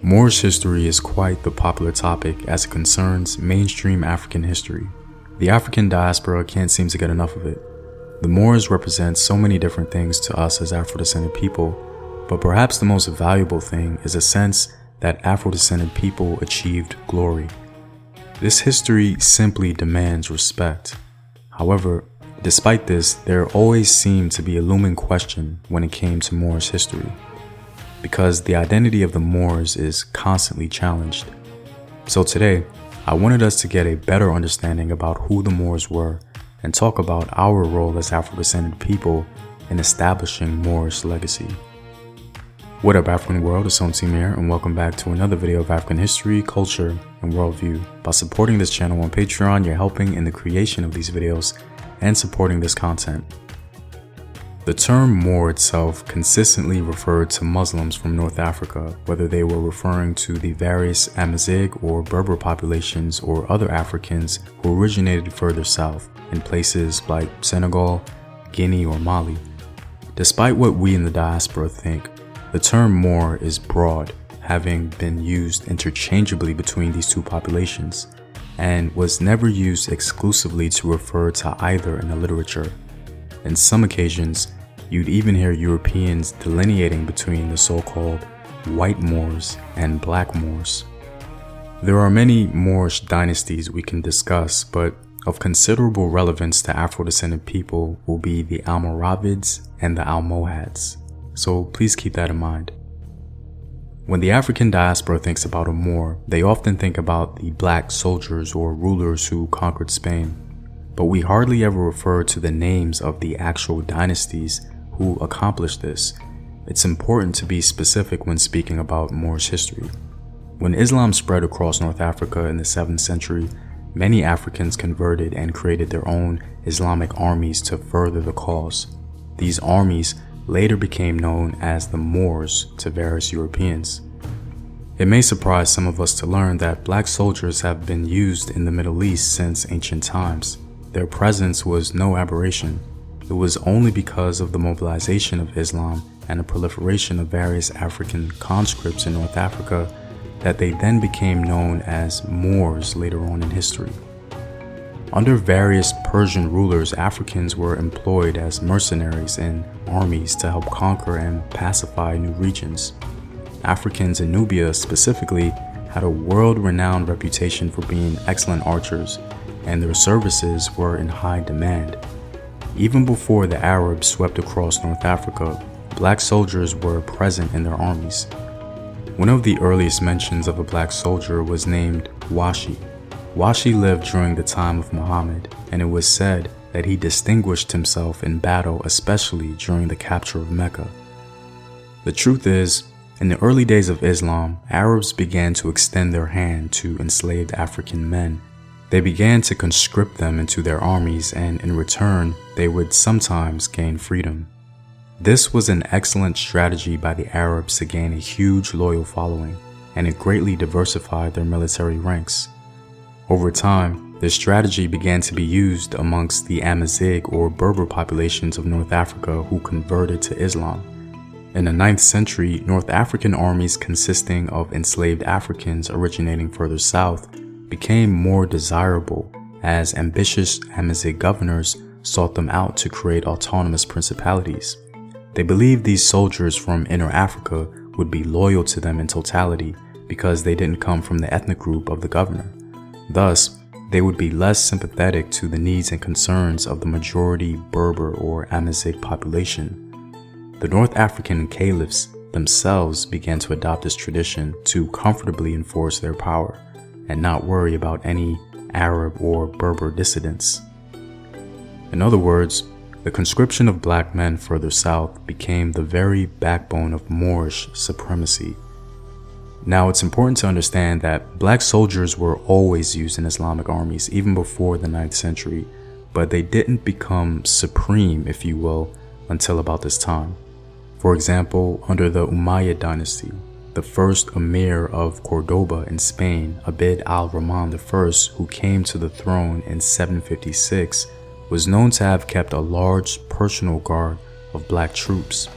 Moorish history is quite the popular topic as it concerns mainstream African history. The African diaspora can't seem to get enough of it. The Moors represent so many different things to us as Afro-Descended people, but perhaps the most valuable thing is a sense that Afro-Descended people achieved glory. This history simply demands respect. However, despite this, there always seemed to be a looming question when it came to Moorish history, because the identity of the Moors is constantly challenged. So today, I wanted us to get a better understanding about who the Moors were and talk about our role as Afro-Descended people in establishing Moorish legacy. What up, African world? It's Team here, and welcome back to another video of African history, culture, and worldview. By supporting this channel on Patreon, you're helping in the creation of these videos and supporting this content. The term Moor itself consistently referred to Muslims from North Africa, whether they were referring to the various Amazigh or Berber populations or other Africans who originated further south in places like Senegal, Guinea, or Mali. Despite what we in the diaspora think, the term Moor is broad, having been used interchangeably between these two populations, and was never used exclusively to refer to either in the literature. In some occasions, you'd even hear Europeans delineating between the so-called white Moors and black Moors. There are many Moorish dynasties we can discuss, but of considerable relevance to Afro-Descended people will be the Almoravids and the Almohads, so please keep that in mind. When the African diaspora thinks about a Moor, they often think about the black soldiers or rulers who conquered Spain, but we hardly ever refer to the names of the actual dynasties who accomplished this. It's important to be specific when speaking about Moorish history. When Islam spread across North Africa in the 7th century, many Africans converted and created their own Islamic armies to further the cause. These armies later became known as the Moors to various Europeans. It may surprise some of us to learn that black soldiers have been used in the Middle East since ancient times. Their presence was no aberration. It was only because of the mobilization of Islam and the proliferation of various African conscripts in North Africa that they then became known as Moors later on in history. Under various Persian rulers, Africans were employed as mercenaries in armies to help conquer and pacify new regions. Africans in Nubia specifically had a world-renowned reputation for being excellent archers, and their services were in high demand. Even before the Arabs swept across North Africa, black soldiers were present in their armies. One of the earliest mentions of a black soldier was named Washi. Washi lived during the time of Muhammad, and it was said that he distinguished himself in battle, especially during the capture of Mecca. The truth is, in the early days of Islam, Arabs began to extend their hand to enslaved African men. They began to conscript them into their armies, and in return, they would sometimes gain freedom. This was an excellent strategy by the Arabs to gain a huge loyal following, and it greatly diversified their military ranks. Over time, this strategy began to be used amongst the Amazigh or Berber populations of North Africa who converted to Islam. In the 9th century, North African armies consisting of enslaved Africans originating further south became more desirable as ambitious Amazigh governors sought them out to create autonomous principalities. They believed these soldiers from Inner Africa would be loyal to them in totality because they didn't come from the ethnic group of the governor. Thus, they would be less sympathetic to the needs and concerns of the majority Berber or Amazigh population. The North African caliphs themselves began to adopt this tradition to comfortably enforce their power and not worry about any Arab or Berber dissidents. In other words, the conscription of black men further south became the very backbone of Moorish supremacy. Now, it's important to understand that black soldiers were always used in Islamic armies even before the 9th century, but they didn't become supreme, if you will, until about this time. For example, under the Umayyad dynasty, the first emir of Cordoba in Spain, Abd al-Rahman I, who came to the throne in 756, was known to have kept a large personal guard of black troops.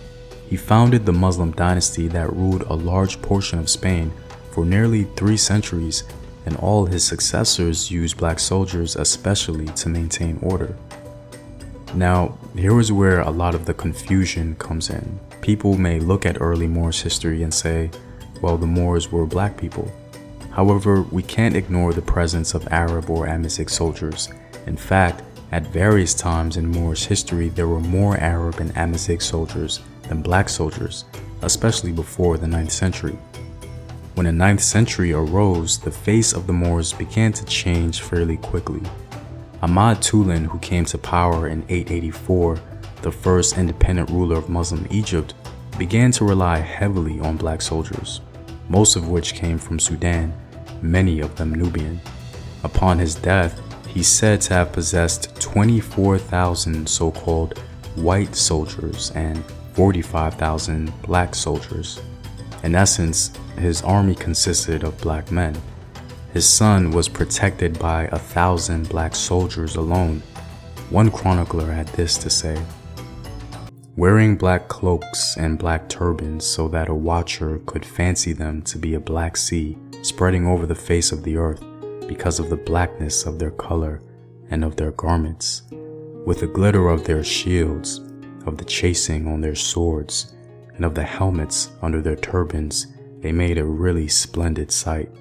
He founded the Muslim dynasty that ruled a large portion of Spain, for nearly 3 centuries, and all his successors used black soldiers especially to maintain order. Now, here is where a lot of the confusion comes in. People may look at early Moorish history and say, well, the Moors were black people. However, we can't ignore the presence of Arab or Amazigh soldiers. In fact, at various times in Moorish history, there were more Arab and Amazigh soldiers than black soldiers, especially before the 9th century. When the 9th century arose, the face of the Moors began to change fairly quickly. Ahmad Tulin, who came to power in 884, the first independent ruler of Muslim Egypt, began to rely heavily on black soldiers, most of which came from Sudan, many of them Nubian. Upon his death, he's said to have possessed 24,000 so-called white soldiers and 45,000 black soldiers. In essence, his army consisted of black men. His son was protected by 1,000 black soldiers alone. One chronicler had this to say: wearing black cloaks and black turbans so that a watcher could fancy them to be a black sea spreading over the face of the earth because of the blackness of their color and of their garments, with the glitter of their shields, of the chasing on their swords, and of the helmets under their turbans. They made a really splendid sight.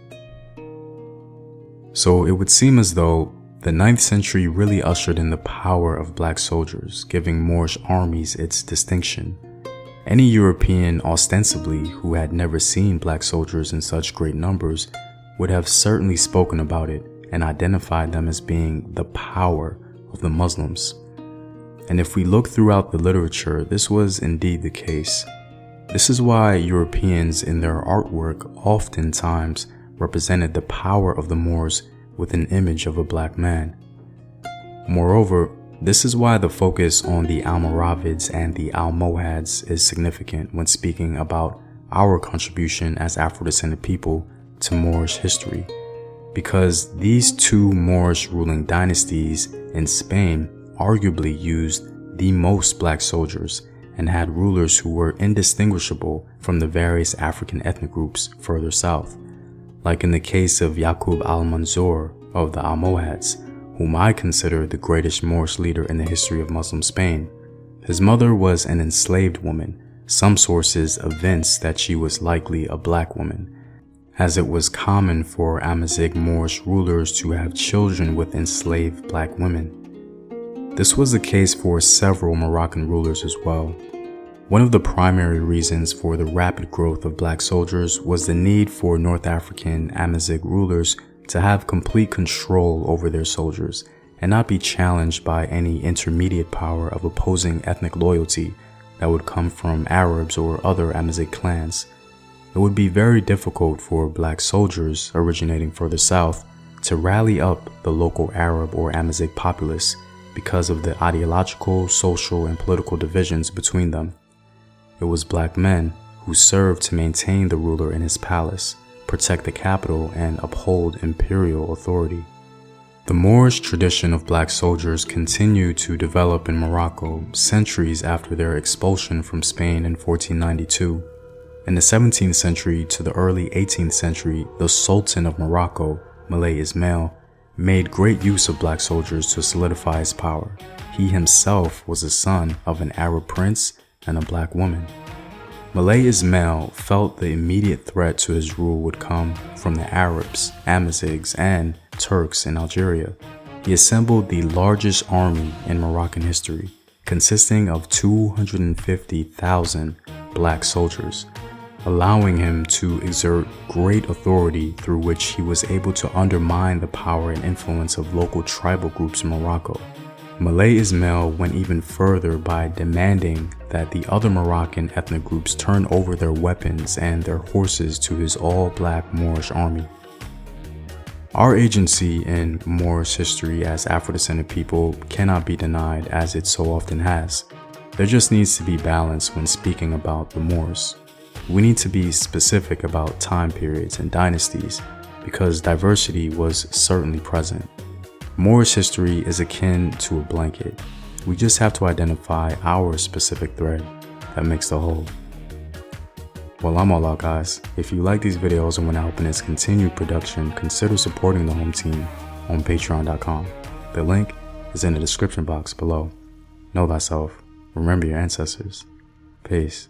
So it would seem as though the 9th century really ushered in the power of black soldiers, giving Moorish armies its distinction. Any European, ostensibly, who had never seen black soldiers in such great numbers would have certainly spoken about it and identified them as being the power of the Muslims. And if we look throughout the literature, this was indeed the case. This is why Europeans in their artwork oftentimes represented the power of the Moors with an image of a black man. Moreover, this is why the focus on the Almoravids and the Almohads is significant when speaking about our contribution as Afro-Descended people to Moorish history, because these two Moorish ruling dynasties in Spain arguably used the most black soldiers and had rulers who were indistinguishable from the various African ethnic groups further south, like in the case of Yaqub al-Mansur of the Almohads, whom I consider the greatest Moorish leader in the history of Muslim Spain. His mother was an enslaved woman. Some sources evince that she was likely a black woman, as it was common for Amazigh Moorish rulers to have children with enslaved black women. This was the case for several Moroccan rulers as well. One of the primary reasons for the rapid growth of black soldiers was the need for North African Amazigh rulers to have complete control over their soldiers and not be challenged by any intermediate power of opposing ethnic loyalty that would come from Arabs or other Amazigh clans. It would be very difficult for black soldiers originating further south to rally up the local Arab or Amazigh populace because of the ideological, social, and political divisions between them. It was black men who served to maintain the ruler in his palace, protect the capital, and uphold imperial authority. The Moorish tradition of black soldiers continued to develop in Morocco centuries after their expulsion from Spain in 1492. In the 17th century to the early 18th century, the Sultan of Morocco, Moulay Ismail, made great use of black soldiers to solidify his power. He himself was the son of an Arab prince and a black woman. Moulay Ismail felt the immediate threat to his rule would come from the Arabs, Amazighs, and Turks in Algeria. He assembled the largest army in Moroccan history, consisting of 250,000 black soldiers, allowing him to exert great authority through which he was able to undermine the power and influence of local tribal groups in Morocco. Moulay Ismail went even further by demanding that the other Moroccan ethnic groups turn over their weapons and their horses to his all-black Moorish army. Our agency in Moorish history as Afro-Descended people cannot be denied, as it so often has. There just needs to be balance when speaking about the Moors. We need to be specific about time periods and dynasties because diversity was certainly present. Moorish history is akin to a blanket. We just have to identify our specific thread that makes the whole. Well, I'm all out, guys. If you like these videos and want to help in its continued production, consider supporting the home team on patreon.com. The link is in the description box below. Know thyself. Remember your ancestors. Peace.